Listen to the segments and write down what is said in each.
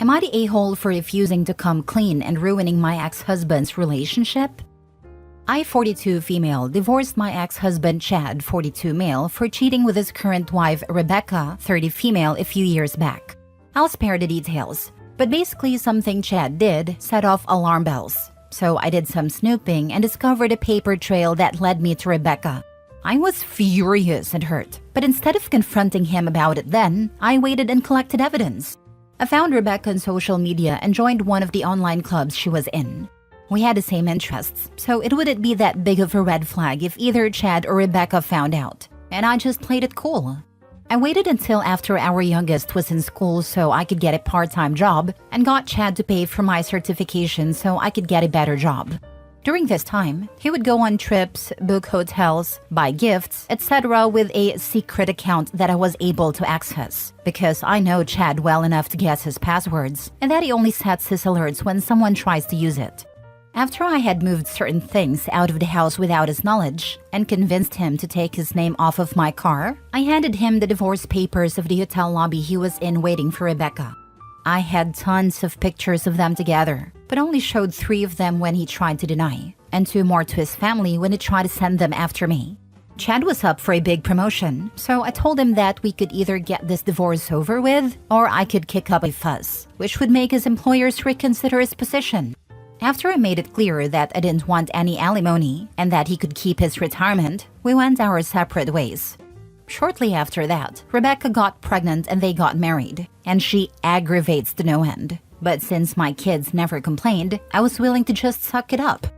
Am I the a-hole for refusing to come clean and ruining my ex-husband's relationship? I, 42 female, divorced my ex-husband Chad, 42 male, for cheating with his current wife Rebecca, 30 female, a few years back. I'll spare the details, but basically something Chad did set off alarm bells. So I did some snooping and discovered a paper trail that led me to Rebecca. I was furious and hurt, but instead of confronting him about it then, I waited and collected evidence. I found Rebecca on social media and joined one of the online clubs she was in. We had the same interests, so it wouldn't be that big of a red flag if either Chad or Rebecca found out, and I just played it cool. I waited until after our youngest was in school so I could get a part-time job and got Chad to pay for my certification so I could get a better job. During this time, he would go on trips, book hotels, buy gifts, etc. with a secret account that I was able to access, because I know Chad well enough to guess his passwords and that he only sets his alerts when someone tries to use it. After I had moved certain things out of the house without his knowledge and convinced him to take his name off of my car, I handed him the divorce papers of the hotel lobby he was in waiting for Rebecca. I had tons of pictures of them together, but only showed 3 of them when he tried to deny, and 2 more to his family when he tried to send them after me. Chad was up for a big promotion, so I told him that we could either get this divorce over with, or I could kick up a fuss, which would make his employers reconsider his position. After I made it clear that I didn't want any alimony and that he could keep his retirement, we went our separate ways. Shortly after that, Rebecca got pregnant and they got married, and she aggravates to no end. But since my kids never complained, I was willing to just suck it up.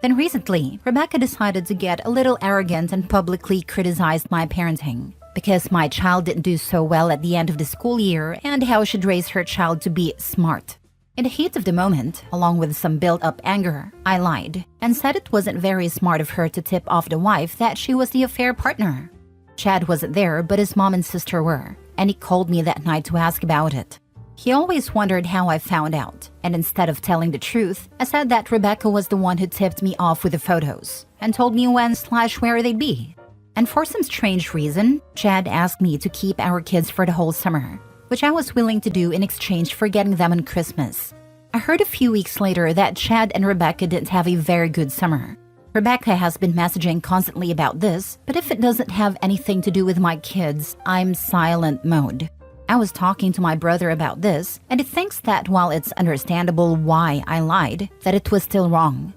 Then recently, Rebecca decided to get a little arrogant and publicly criticized my parenting, because my child didn't do so well at the end of the school year and how she'd raise her child to be smart. In the heat of the moment, along with some built-up anger, I lied and said it wasn't very smart of her to tip off the wife that she was the affair partner. Chad wasn't there, but his mom and sister were, and he called me that night to ask about it. He always wondered how I found out, and instead of telling the truth, I said that Rebecca was the one who tipped me off with the photos and told me when/where they'd be. And for some strange reason, Chad asked me to keep our kids for the whole summer, which I was willing to do in exchange for getting them on Christmas. I heard a few weeks later that Chad and Rebecca didn't have a very good summer. Rebecca has been messaging constantly about this, but if it doesn't have anything to do with my kids, I'm silent mode. I was talking to my brother about this, and he thinks that while it's understandable why I lied, that it was still wrong.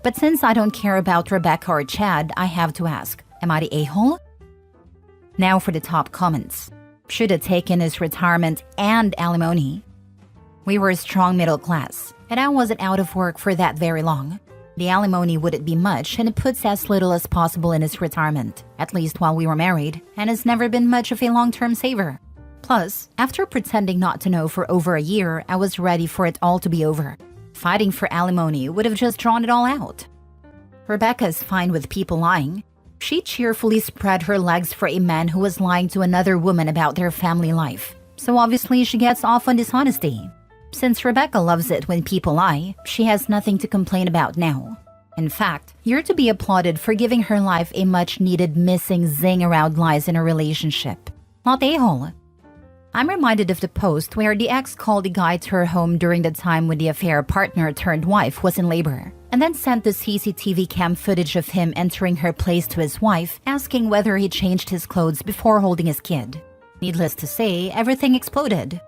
But since I don't care about Rebecca or Chad, I have to ask, am I the a-hole? Now for the top comments. Should have taken his retirement and alimony. We were a strong middle class, and I wasn't out of work for that very long. The alimony wouldn't be much, and it puts as little as possible in his retirement, at least while we were married, and has never been much of a long-term saver. Plus, after pretending not to know for over a year, I was ready for it all to be over. Fighting for alimony would have just drawn it all out. Rebecca is fine with people lying. She cheerfully spread her legs for a man who was lying to another woman about their family life. So obviously she gets off on dishonesty. Since Rebecca loves it when people lie, she has nothing to complain about now. In fact, you're to be applauded for giving her life a much-needed missing zing around lies in a relationship. Not a-hole. I'm reminded of the post where the ex called the guy to her home during the time when the affair partner turned wife was in labor, and then sent the CCTV cam footage of him entering her place to his wife, asking whether he changed his clothes before holding his kid. Needless to say, everything exploded.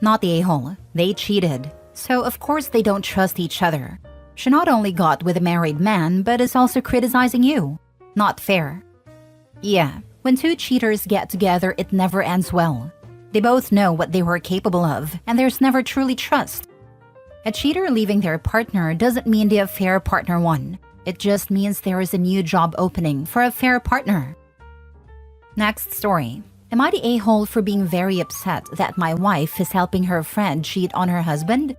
Not the a-hole. They cheated. So of course they don't trust each other. She not only got with a married man, but is also criticizing you. Not fair. Yeah, when 2 cheaters get together, it never ends well. They both know what they were capable of, and there's never truly trust. A cheater leaving their partner doesn't mean the affair partner won. It just means there is a new job opening for a fair partner. Next story. Am I the a-hole for being very upset that my wife is helping her friend cheat on her husband?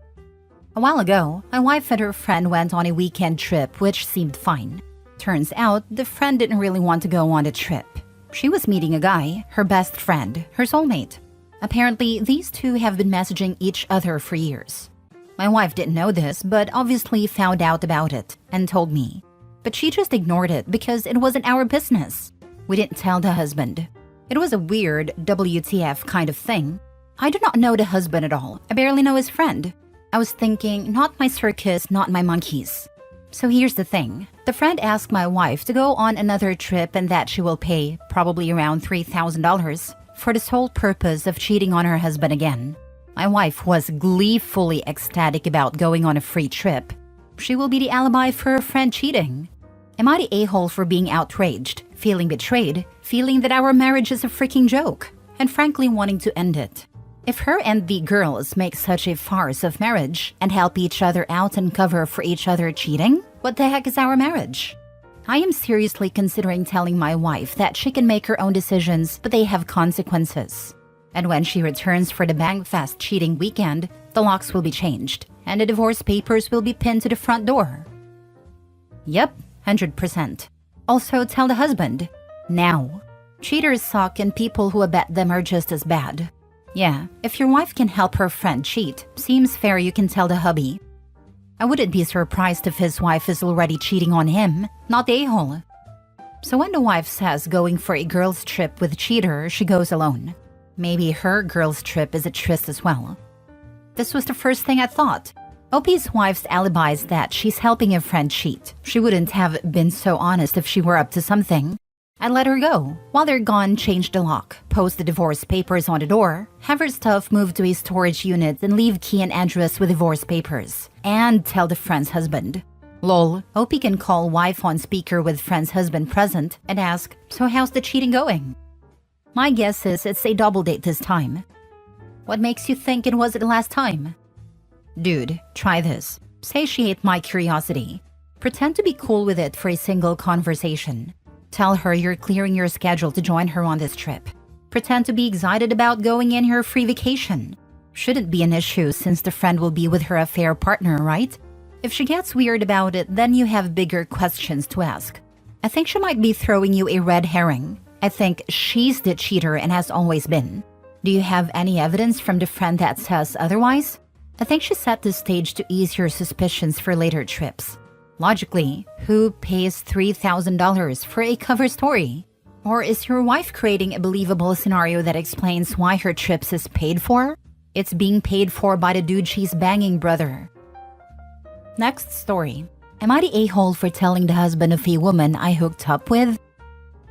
A while ago, my wife and her friend went on a weekend trip, which seemed fine. Turns out, the friend didn't really want to go on the trip. She was meeting a guy, her best friend, her soulmate. Apparently, these two have been messaging each other for years. My wife didn't know this, but obviously found out about it and told me. But she just ignored it because it wasn't our business. We didn't tell the husband. It was a weird WTF kind of thing. I do not know the husband at all. I barely know his friend. I was thinking, not my circus, not my monkeys. So here's the thing. The friend asked my wife to go on another trip and that she will pay, probably around $3,000, for the sole purpose of cheating on her husband again. My wife was gleefully ecstatic about going on a free trip. She will be the alibi for her friend cheating. Am I the a-hole for being outraged, feeling betrayed, feeling that our marriage is a freaking joke, and frankly wanting to end it? If her and the girls make such a farce of marriage and help each other out and cover for each other cheating, what the heck is our marriage? I am seriously considering telling my wife that she can make her own decisions, but they have consequences. And when she returns for the Bangfest cheating weekend, the locks will be changed, and the divorce papers will be pinned to the front door. Yep, 100%. Also, tell the husband. Now. Cheaters suck and people who abet them are just as bad. Yeah, if your wife can help her friend cheat, seems fair you can tell the hubby. I wouldn't be surprised if his wife is already cheating on him, not the a-hole. So when the wife says going for a girls' trip with cheater, she goes alone. Maybe her girls' trip is a tryst as well. This was the first thing I thought. OP's wife's alibi is that she's helping a friend cheat. She wouldn't have been so honest if she were up to something. I'd let her go. While they're gone, change the lock, post the divorce papers on the door, have her stuff moved to a storage unit and leave key and address with divorce papers. And tell the friend's husband. Lol, OP can call wife on speaker with friend's husband present and ask, so how's the cheating going? My guess is it's a double date this time. What makes you think it was the last time? Dude, try this. Satiate my curiosity. Pretend to be cool with it for a single conversation. Tell her you're clearing your schedule to join her on this trip. Pretend to be excited about going in her free vacation. Shouldn't be an issue since the friend will be with her affair partner, right? If she gets weird about it, then you have bigger questions to ask. I think she might be throwing you a red herring. I think she's the cheater and has always been. Do you have any evidence from the friend that says otherwise? I think she set the stage to ease your suspicions for later trips. Logically, who pays $3,000 for a cover story? Or is your wife creating a believable scenario that explains why her trips is paid for? It's being paid for by the dude she's banging, brother. Next story. Am I the a-hole for telling the husband of a woman I hooked up with?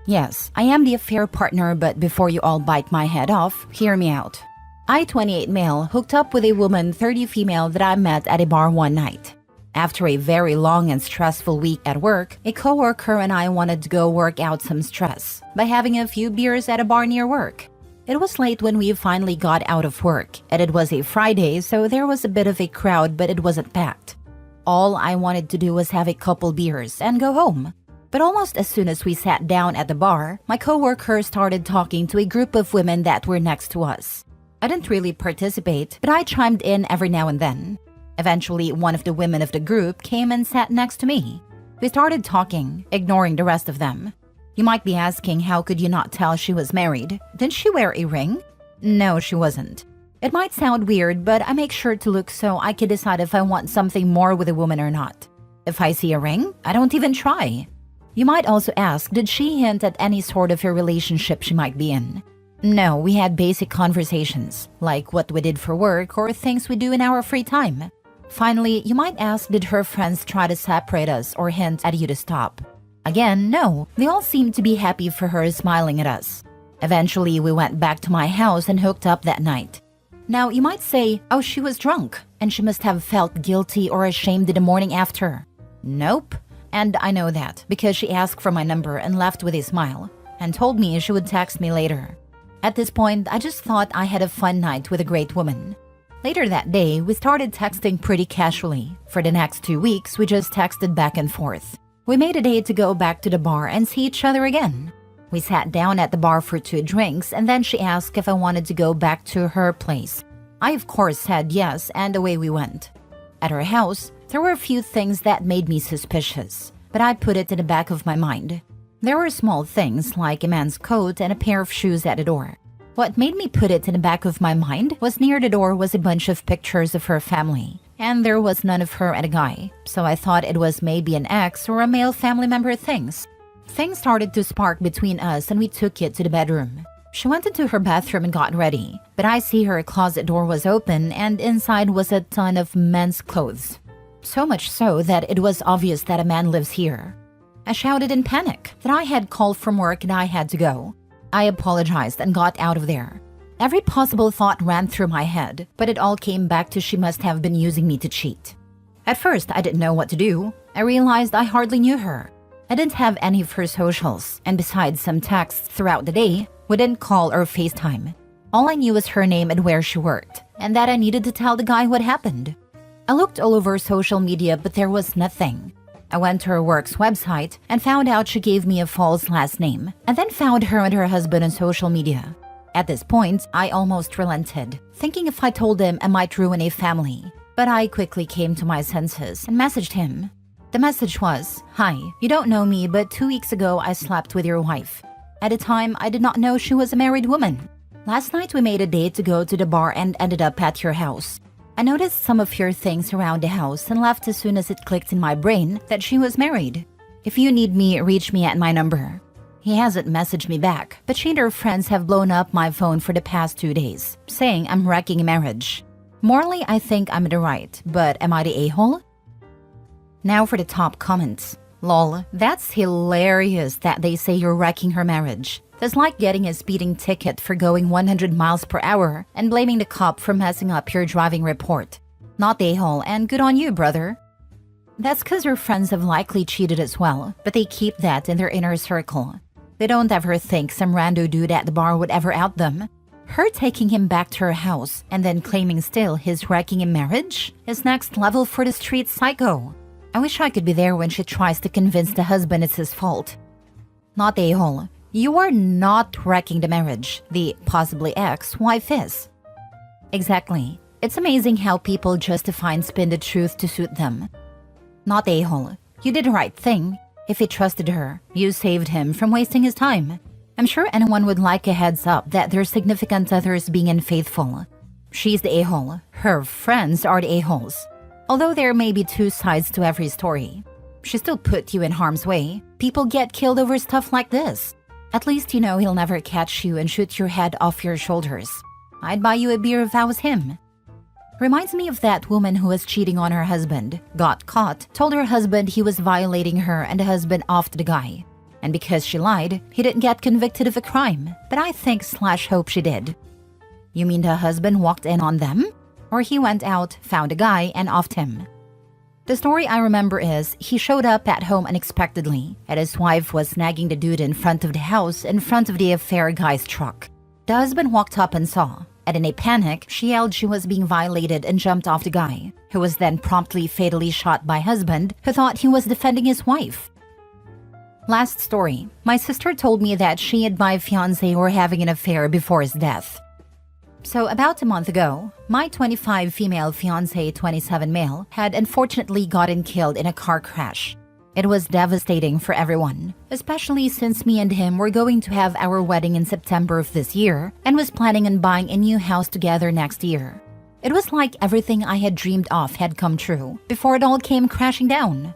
Yes, I am the affair partner, but before you all bite my head off, hear me out. I, 28 male, hooked up with a woman, 30 female that I met at a bar one night. After a very long and stressful week at work, a coworker and I wanted to go work out some stress by having a few beers at a bar near work. It was late when we finally got out of work, and it was a Friday, so there was a bit of a crowd, but it wasn't packed. All I wanted to do was have a couple beers and go home. But almost as soon as we sat down at the bar, my coworker started talking to a group of women that were next to us. I didn't really participate, but I chimed in every now and then. Eventually, one of the women of the group came and sat next to me. We started talking, ignoring the rest of them. You might be asking, how could you not tell she was married? Didn't she wear a ring? No, she wasn't. It might sound weird, but I make sure to look so I can decide if I want something more with a woman or not. If I see a ring, I don't even try. You might also ask, did she hint at any sort of a relationship she might be in? No, we had basic conversations, like what we did for work or things we do in our free time. Finally, you might ask, did her friends try to separate us or hint at you to stop? Again, no. They all seemed to be happy for her smiling at us. Eventually, we went back to my house and hooked up that night. Now, you might say, oh, she was drunk, and she must have felt guilty or ashamed in the morning after. Nope. And I know that, because she asked for my number and left with a smile, and told me she would text me later. At this point, I just thought I had a fun night with a great woman. Later that day, we started texting pretty casually. For the next 2 weeks, we just texted back and forth. We made a date to go back to the bar and see each other again. We sat down at the bar for 2 drinks, and then she asked if I wanted to go back to her place. I of course said yes, and away we went. At her house, there were a few things that made me suspicious, but I put it in the back of my mind. There were small things like a man's coat and a pair of shoes at the door. What made me put it in the back of my mind was near the door was a bunch of pictures of her family, and there was none of her and a guy, so I thought it was maybe an ex or a male family member things. Things started to spark between us and we took it to the bedroom. She went into her bathroom and got ready, but I see her closet door was open and inside was a ton of men's clothes. So much so that it was obvious that a man lives here. I shouted in panic that I had called from work and I had to go. I apologized and got out of there. Every possible thought ran through my head, but it all came back to she must have been using me to cheat. At first, I didn't know what to do. I realized I hardly knew her. I didn't have any of her socials, and besides some texts throughout the day, we didn't call or FaceTime. All I knew was her name and where she worked, and that I needed to tell the guy what happened. I looked all over social media, but there was nothing. I went to her work's website and found out she gave me a false last name, and then found her and her husband on social media. At this point, I almost relented, thinking if I told him I might ruin a family. But I quickly came to my senses and messaged him. The message was, "Hi, you don't know me, but 2 weeks ago I slept with your wife. At the time, I did not know she was a married woman. Last night we made a date to go to the bar and ended up at your house. I noticed some of your things around the house and left as soon as it clicked in my brain that she was married. If you need me, reach me at my number." He hasn't messaged me back, but she and her friends have blown up my phone for the past 2 days, saying I'm wrecking a marriage. Morally, I think I'm in the right, but am I the a-hole? Now for the top comments. Lol, that's hilarious that they say you're wrecking her marriage. That's like getting a speeding ticket for going 100 miles per hour and blaming the cop for messing up your driving report. Not the a-hole, and good on you, brother. That's because her friends have likely cheated as well, but they keep that in their inner circle. They don't ever think some rando dude at the bar would ever out them. Her taking him back to her house and then claiming still he's wrecking a marriage is next level for the street psycho. I wish I could be there when she tries to convince the husband it's his fault. Not the a-hole. You are not wrecking the marriage. The possibly ex-wife is. Exactly. It's amazing how people justify and spin the truth to suit them. Not the a-hole. You did the right thing. If he trusted her, you saved him from wasting his time. I'm sure anyone would like a heads up that their significant others being unfaithful. She's the a-hole. Her friends are the a-holes. Although there may be two sides to every story. She still put you in harm's way. People get killed over stuff like this. At least you know he'll never catch you and shoot your head off your shoulders. I'd buy you a beer if I was him. Reminds me of that woman who was cheating on her husband, got caught, told her husband he was violating her and the husband offed the guy. And because she lied, he didn't get convicted of a crime, but I think / hope she did. You mean the husband walked in on them? Or he went out, found a guy, and offed him? The story I remember is he showed up at home unexpectedly, and his wife was nagging the dude in front of the house in front of the affair guy's truck. The husband walked up and saw. And in a panic, she yelled she was being violated and jumped off the guy, who was then promptly fatally shot by husband, who thought he was defending his wife. Last story. My sister told me that she and my fiancé were having an affair before his death. So about a month ago, my 25 female fiancé, 27 male, had unfortunately gotten killed in a car crash. It was devastating for everyone, especially since me and him were going to have our wedding in September of this year and was planning on buying a new house together next year. It was like everything I had dreamed of had come true before it all came crashing down.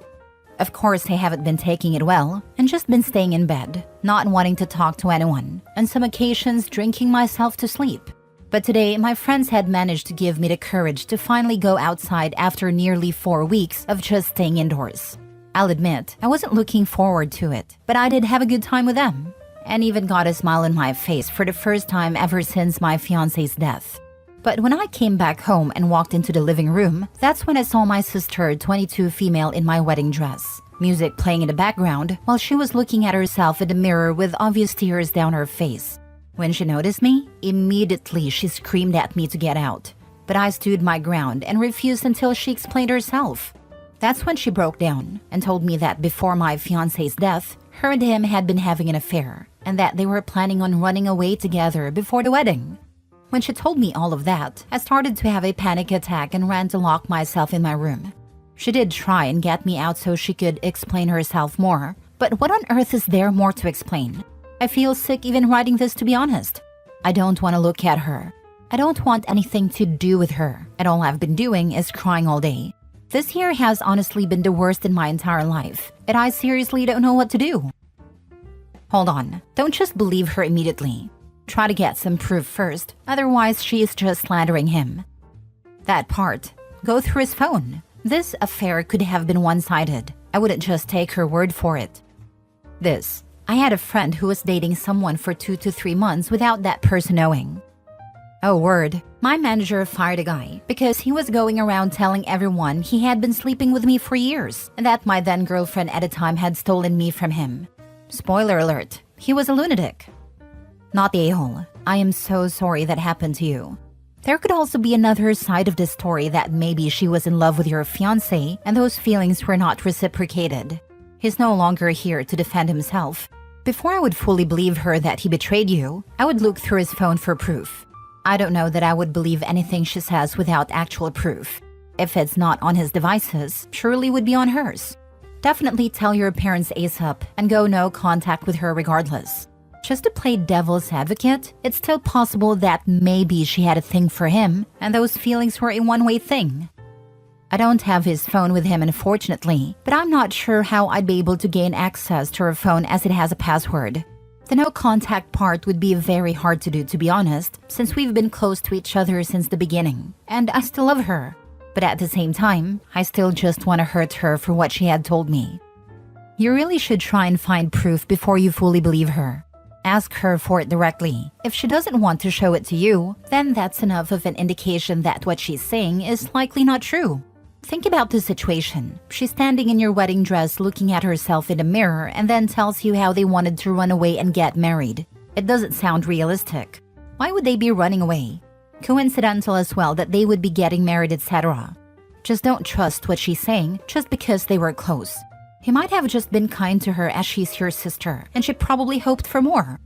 Of course, I haven't been taking it well and just been staying in bed, not wanting to talk to anyone, on some occasions drinking myself to sleep. But today, my friends had managed to give me the courage to finally go outside after nearly 4 weeks of just staying indoors. I'll admit, I wasn't looking forward to it, but I did have a good time with them, and even got a smile on my face for the first time ever since my fiancé's death. But when I came back home and walked into the living room, that's when I saw my sister, 22 female, in my wedding dress. Music playing in the background while she was looking at herself in the mirror with obvious tears down her face. When she noticed me, immediately she screamed at me to get out. But I stood my ground and refused until she explained herself. That's when she broke down and told me that before my fiancé's death, her and him had been having an affair and that they were planning on running away together before the wedding. When she told me all of that, I started to have a panic attack and ran to lock myself in my room. She did try and get me out so she could explain herself more, but what on earth is there more to explain? I feel sick even writing this, to be honest. I don't want to look at her. I don't want anything to do with her, and all I've been doing is crying all day. This year has honestly been the worst in my entire life, and I seriously don't know what to do. Hold on, don't just believe her immediately. Try to get some proof first, otherwise she is just slandering him. That part. Go through his phone. This affair could have been one-sided. I wouldn't just take her word for it. This. I had a friend who was dating someone for 2 to 3 months without that person knowing. Oh word. My manager fired a guy because he was going around telling everyone he had been sleeping with me for years and that my then girlfriend at the time had stolen me from him. Spoiler alert, he was a lunatic. Not the a-hole. I am so sorry that happened to you. There could also be another side of this story that maybe she was in love with your fiancé and those feelings were not reciprocated. He's no longer here to defend himself. Before I would fully believe her that he betrayed you, I would look through his phone for proof. I don't know that I would believe anything she says without actual proof. If it's not on his devices, surely would be on hers. Definitely tell your parents ASAP and go no contact with her regardless. Just to play devil's advocate, it's still possible that maybe she had a thing for him and those feelings were a one-way thing. I don't have his phone with him unfortunately, but I'm not sure how I'd be able to gain access to her phone as it has a password. The no contact part would be very hard to do, to be honest, since we've been close to each other since the beginning, and I still love her. But at the same time, I still just want to hurt her for what she had told me. You really should try and find proof before you fully believe her. Ask her for it directly. If she doesn't want to show it to you, then that's enough of an indication that what she's saying is likely not true. Think about the situation. She's standing in your wedding dress looking at herself in the mirror and then tells you how they wanted to run away and get married. It doesn't sound realistic. Why would they be running away? Coincidental as well that they would be getting married, etc. Just don't trust what she's saying just because they were close. He might have just been kind to her as she's your sister, and she probably hoped for more.